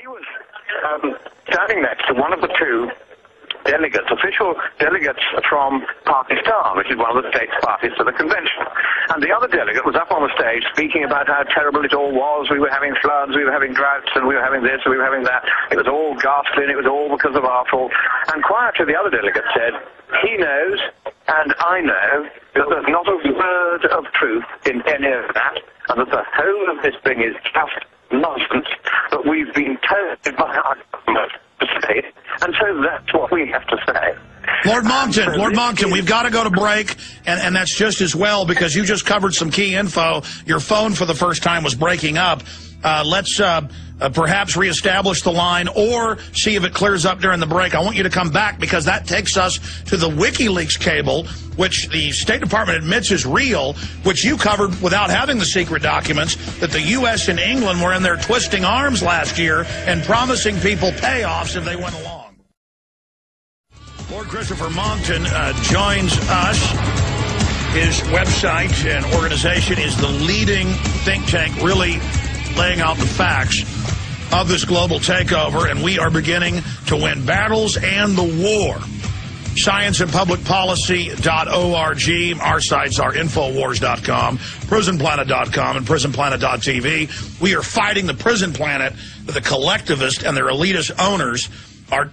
he was standing next to one of the two delegates, official delegates from Pakistan, which is one of the state's parties to the convention. And the other delegate was up on the stage speaking about how terrible it all was. We were having floods, we were having droughts, and we were having this, and we were having that. It was all ghastly, and it was all because of our fault. And quietly the other delegate said, he knows, and I know, that there's not a word of truth in any of that, and that the whole of this thing is just nonsense, but we've been told by our government to say it, and so that's what we have to say. Lord Monckton, we've got to go to break, and that's just as well, because you just covered some key info. Your phone for the first time was breaking up. Let's perhaps reestablish the line or see if it clears up during the break. I want you to come back, because that takes us to the WikiLeaks cable, which the State Department admits is real, which you covered without having the secret documents, that the U.S. and England were in there twisting arms last year and promising people payoffs if they went along. Lord Christopher Monckton joins us. His website and organization is the leading think tank, really laying out the facts of this global takeover, and we are beginning to win battles and the war. Scienceandpublicpolicy.org. Our sites are Infowars.com, PrisonPlanet.com, and PrisonPlanet.tv. We are fighting the prison planet, the collectivist and their elitist owners.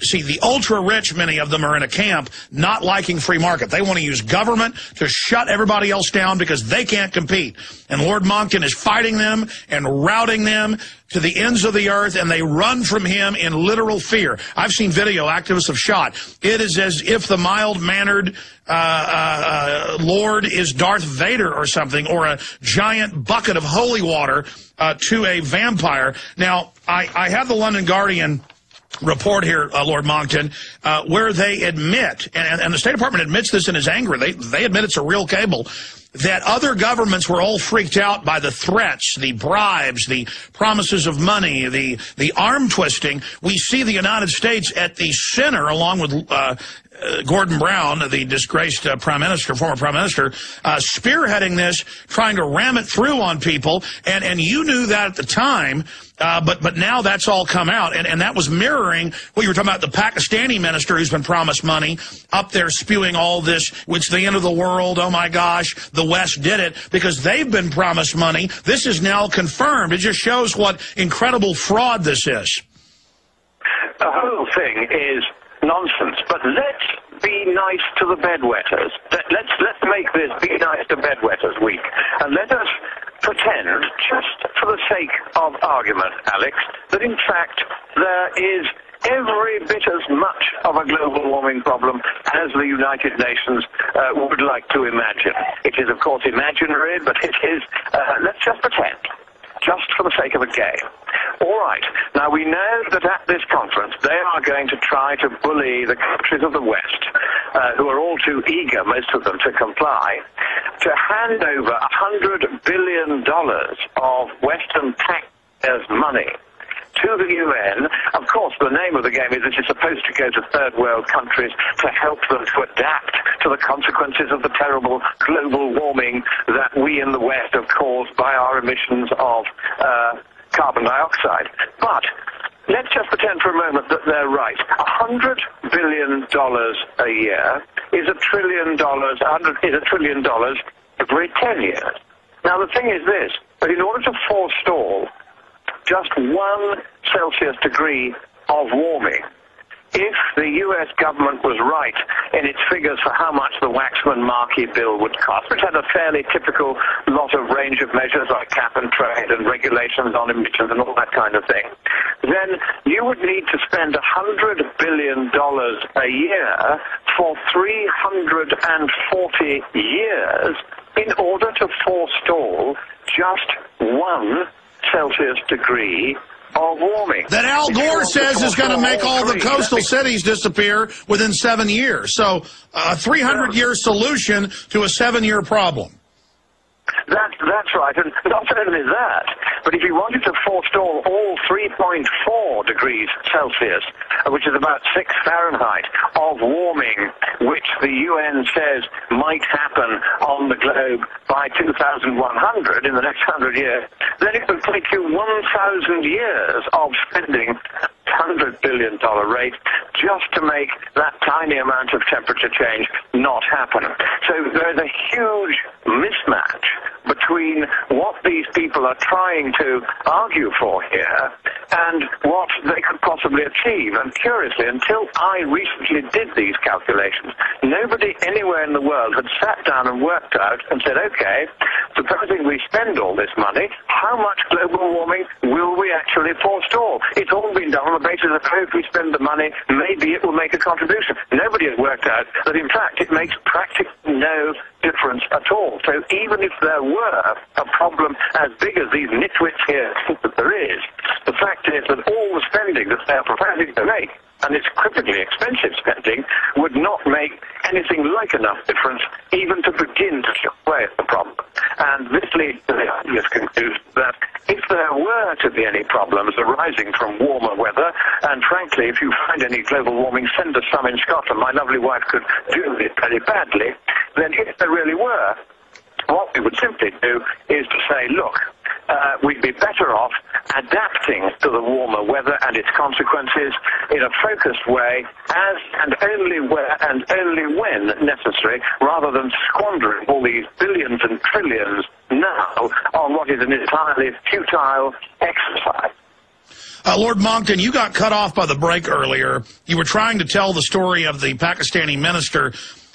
See, the ultra-rich, many of them are in a camp not liking free market. They want to use government to shut everybody else down because they can't compete. And Lord Monckton is fighting them and routing them to the ends of the earth, and they run from him in literal fear. I've seen video activists have shot. It is as if the mild-mannered Lord is Darth Vader or something, or a giant bucket of holy water to a vampire. Now, I have the London Guardian report here, Lord Monckton, where they admit, and the State Department admits this in his anger, they admit it's a real cable, that other governments were all freaked out by the threats, the bribes, the promises of money, the arm twisting. We see the United States at the center, along with Gordon Brown, the disgraced former prime minister, spearheading this, trying to ram it through on people, and you knew that at the time. But now that's all come out, and that was mirroring what you were talking about, the Pakistani minister who's been promised money, up there spewing all this, it's the end of the world, oh my gosh, the West did it, because they've been promised money. This is now confirmed. It just shows what incredible fraud this is. The whole thing is nonsense, but let's be nice to the bedwetters. Let's make this Be Nice to Bedwetters week, and let us pretend, just for the sake of argument, Alex, that in fact there is every bit as much of a global warming problem as the United Nations would like to imagine. It is, of course, imaginary, but it is, let's just pretend, just for the sake of a game. All right. Now, we know that at this conference, they are going to try to bully the countries of the West, who are all too eager, most of them, to comply, to hand over $100 billion of Western taxpayers' money to the UN. Of course, the name of the game is that it's supposed to go to third world countries to help them to adapt to the consequences of the terrible global warming that we in the West have caused by our emissions of carbon dioxide. But let's just pretend for a moment that they're right. $100 billion a year is $1 trillion every 10 years. Now, the thing is this, that in order to forestall just 1 Celsius degree of warming, if the U.S. government was right in its figures for how much the Waxman-Markey bill would cost, which had a fairly typical lot of range of measures like cap and trade and regulations on emissions and all that kind of thing, then you would need to spend $100 billion a year for 340 years in order to forestall just 1 Celsius degree of warming. That Al Gore says is going to make all the coastal cities disappear within 7 years. So a 300-year solution to a 7-year problem. That's right, and not only that, but if you wanted to forestall all 3.4 degrees degrees Celsius, which is about 6 Fahrenheit, of warming, which the UN says might happen on the globe by 2100, in the next 100 years, then it would take you 1,000 years of spending $100 billion rate just to make that tiny amount of temperature change not happen. So there's a huge mismatch between what these people are trying to argue for here and what they could possibly achieve. And curiously, until I recently did these calculations, nobody anywhere in the world had sat down and worked out and said, okay, supposing we spend all this money, how much global warming will we actually forestall? It's all been done on the basis of, if we spend the money, maybe it will make a contribution. Nobody has worked out that, in fact, it makes practically no difference at all. So even if there were a problem as big as these nitwits here think that there is, the fact is that all the spending that they're proposing to make, and it's critically expensive spending, would not make anything like enough difference even to begin to chip away at the problem. And this leads to the obvious conclusion that if there were to be any problems arising from warmer weather, and frankly, if you find any global warming, send us some in Scotland. My lovely wife could do it very badly. Then if there really were, what we would simply do is to say, look, we'd be better off adapting to the warmer weather and its consequences in a focused way, as and only where and only when necessary, rather than squandering all these billions and trillions now on what is an entirely futile exercise. Lord Monckton, you got cut off by the break earlier. You were trying to tell the story of the Pakistani minister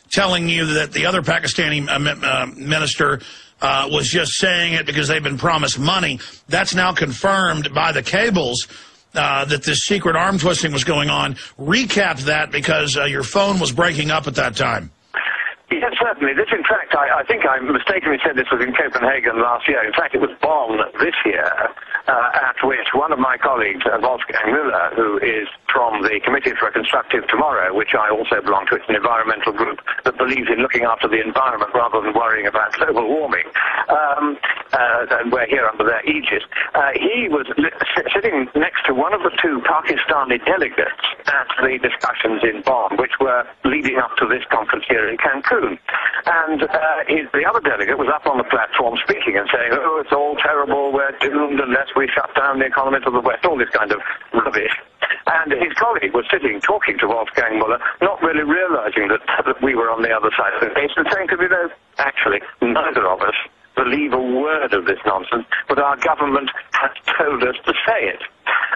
telling you that the other Pakistani minister was just saying it because they've been promised money. That's now confirmed by the cables that this secret arm twisting was going on. Recap that, because your phone was breaking up at that time. Yes, certainly. This, in fact, I think I mistakenly said this was in Copenhagen last year. In fact, it was Bonn this year, at which one of my colleagues, Wolfgang Müller, who is from the Committee for a Constructive Tomorrow, which I also belong to, it's an environmental group that believes in looking after the environment rather than worrying about global warming, and we're here under their aegis. He was sitting next to one of the two Pakistani delegates at the discussions in Bonn, which were leading up to this conference here in Cancun. And the other delegate was up on the platform speaking and saying, oh, it's all terrible, we're doomed unless we shut down the economy to the West, all this kind of rubbish. And his colleague was sitting talking to Wolfgang Müller, not really realizing that we were on the other side of the case, and saying to me, no, actually, neither of us believe a word of this nonsense, but our government has told us to say it.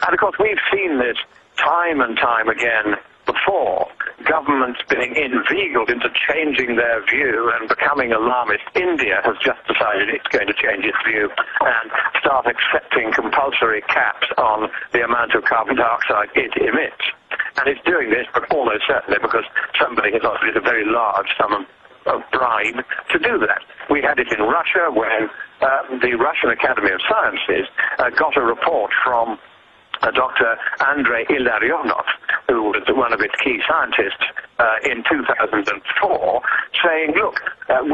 And of course, we've seen this time and time again before, governments being inveigled into changing their view and becoming alarmist. India has just decided it's going to change its view and start accepting compulsory caps on the amount of carbon dioxide it emits. And it's doing this, but almost certainly because somebody has offered it a very large sum of bribe to do that. We had it in Russia when the Russian Academy of Sciences got a report from Dr. Andrei Ilarionov, who was one of its key scientists in 2004, saying, look,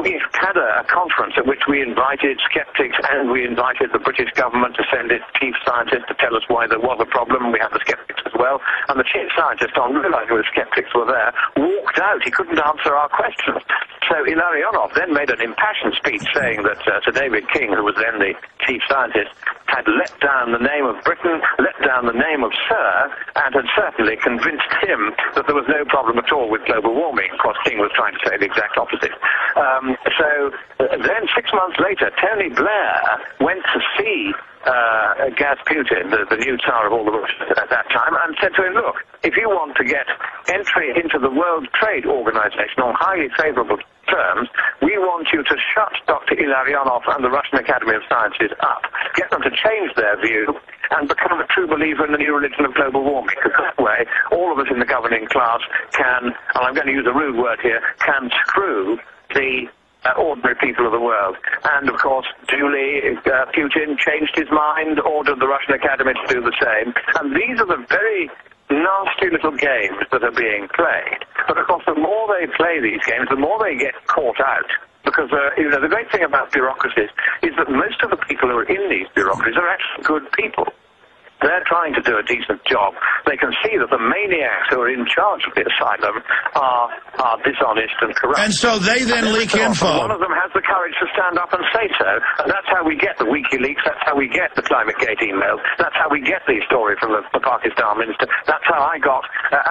we've had a conference at which we invited skeptics and we invited the British government to send its chief scientist to tell us why there was a problem. We had the skeptics as well. And the chief scientist, on realizing the skeptics were there, walked out. He couldn't answer our questions. So Ilarionov then made an impassioned speech saying that Sir David King, who was then the chief scientist, had let down the name of Britain, let down the name of Sir, and had certainly convinced him that there was no problem at all with global warming. Of course, King was trying to say the exact opposite. So then 6 months later, Tony Blair went to see Gaz Putin, the new Tsar of all the Russians at that time, and said to him, look, if you want to get entry into the World Trade Organization on highly favorable terms, we want you to shut Dr. Ilarionov and the Russian Academy of Sciences up, get them to change their view, and become a true believer in the new religion of global warming. Because that way, all of us in the governing class can, and I'm going to use a rude word here, can screw the ordinary people of the world. And, of course, duly, Putin changed his mind, ordered the Russian Academy to do the same. And these are the very nasty little games that are being played. But, of course, the more they play these games, the more they get caught out. Because, the great thing about bureaucracies is that most of the people who are in these bureaucracies are actually good people. they're trying to do a decent job. They can see that the maniacs who are in charge of the asylum are dishonest and corrupt. And so they then leak info. One of them has the courage to stand up and say so, and that's how we get the WikiLeaks, that's how we get the ClimateGate emails, that's how we get these stories from the Pakistan minister, that's how I got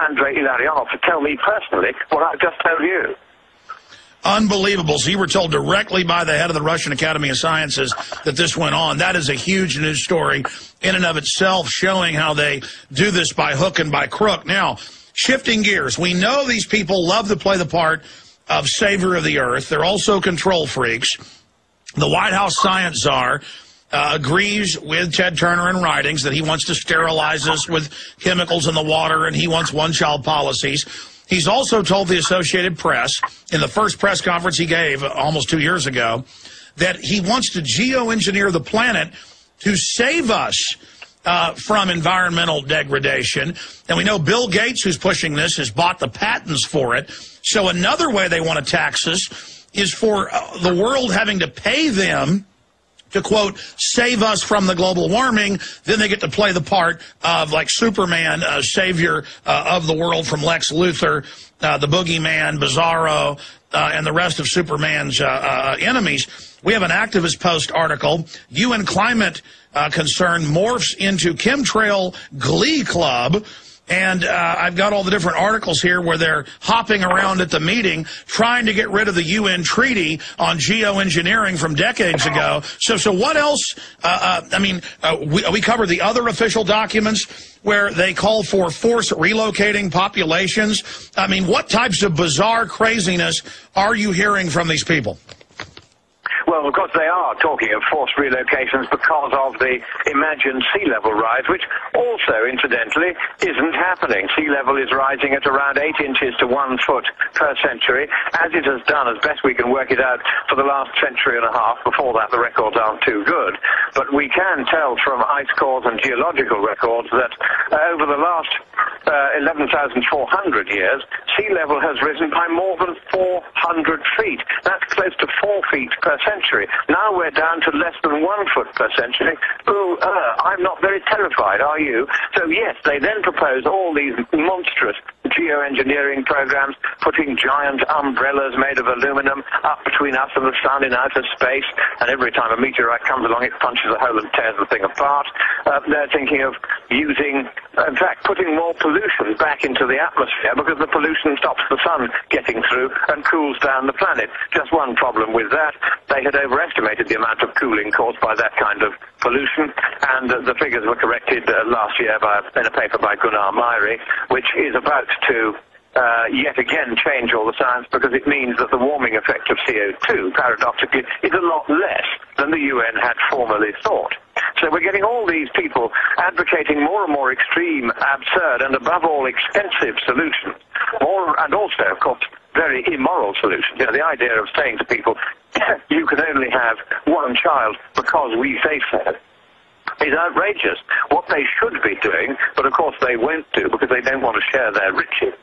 Andrei Ilarionov to tell me personally what I've just told you. Unbelievable. So you were told directly by the head of the Russian Academy of Sciences that this went on. That is a huge news story in and of itself, showing how they do this by hook and by crook. Now, shifting gears, we know these people love to play the part of savior of the earth. They're also control freaks. The White House science czar agrees with Ted Turner in writings that he wants to sterilize us with chemicals in the water, and he wants one-child policies. He's also told the Associated Press in the first press conference he gave almost 2 years ago that he wants to geoengineer the planet to save us from environmental degradation. And we know Bill Gates, who's pushing this, has bought the patents for it. So another way they want to tax us is for the world having to pay them to, quote, save us from the global warming. Then they get to play the part of, like, Superman, savior of the world from Lex Luthor, the boogeyman, Bizarro, and the rest of Superman's enemies. We have an Activist Post article. UN climate concern morphs into chemtrail glee club. And I've got all the different articles here where they're hopping around at the meeting trying to get rid of the UN treaty on geoengineering from decades ago. So what else? We covered the other official documents where they call for force relocating populations. I mean, what types of bizarre craziness are you hearing from these people? Well, of course, they are talking of forced relocations because of the imagined sea level rise, which also, incidentally, isn't happening. Sea level is rising at around 8 inches to 1 foot per century, as it has done, as best we can work it out, for the last century and a half. Before that, the records aren't too good. But we can tell from ice cores and geological records that over the last 11,400 years, sea level has risen by more than 400 feet. That's close to 4 feet per century. Now we're down to less than 1 foot per century. Ooh, I'm not very terrified, are you? So yes, they then propose all these monstrous geoengineering programs, putting giant umbrellas made of aluminum up between us and the sun in outer space, and every time a meteorite comes along, it punches a hole and tears the thing apart. They're thinking of using, in fact, putting more pollution back into the atmosphere because the pollution stops the sun getting through and cools down the planet. Just one problem with that. They had overestimated the amount of cooling caused by that kind of pollution, and the figures were corrected last year in a paper by Gunnar Myhre, which is about to yet again change all the science, because it means that the warming effect of CO2, paradoxically, is a lot less than the UN had formerly thought. So we're getting all these people advocating more and more extreme, absurd, and above all expensive solutions. And also, of course, very immoral solutions. You know, the idea of saying to people, you can only have one child because we say so, is outrageous. What they should be doing, but of course they won't do because they don't want to share their riches,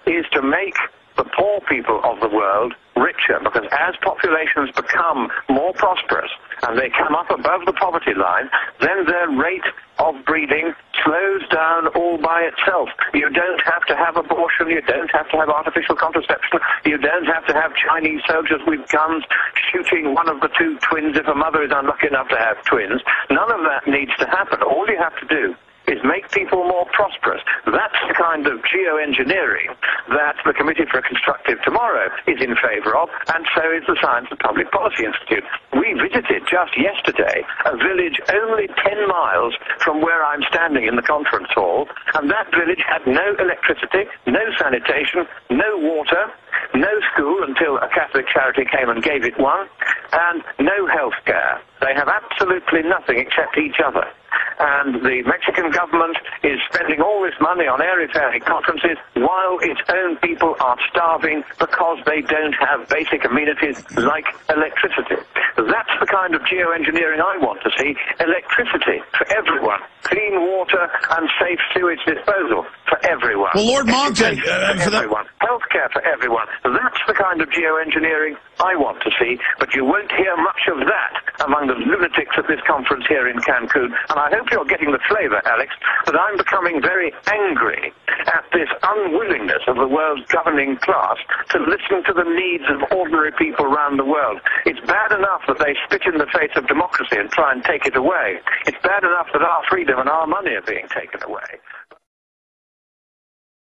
is to make the poor people of the world richer, because as populations become more prosperous and they come up above the poverty line, then their rate of breeding slows down all by itself. You don't have to have abortion, you don't have to have artificial contraception, you don't have to have Chinese soldiers with guns shooting one of the two twins if a mother is unlucky enough to have twins. None of that needs to happen. All you have to do is make people more prosperous. That's the kind of geoengineering that the Committee for a Constructive Tomorrow is in favour of, and so is the Science and Public Policy Institute. We visited just yesterday a village only 10 miles from where I'm standing in the conference hall, and that village had no electricity, no sanitation, no water, no school until a Catholic charity came and gave it one, and no health care. They have absolutely nothing except each other. And the Mexican government is spending all this money on airy-fairy conferences while its own people are starving because they don't have basic amenities like electricity. That's the kind of geoengineering I want to see. Electricity for everyone. Clean water and safe sewage disposal for everyone. Well, Lord Monckton, for everyone. Healthcare for everyone. That's the kind of geoengineering I want to see, but you won't hear much of that among the lunatics at this conference here in Cancun. And I hope you're getting the flavour, Alex, that I'm becoming very angry at this unwillingness of the world's governing class to listen to the needs of ordinary people around the world. It's bad enough that they spit in the face of democracy and try and take it away. It's bad enough that our freedom and our money are being taken away.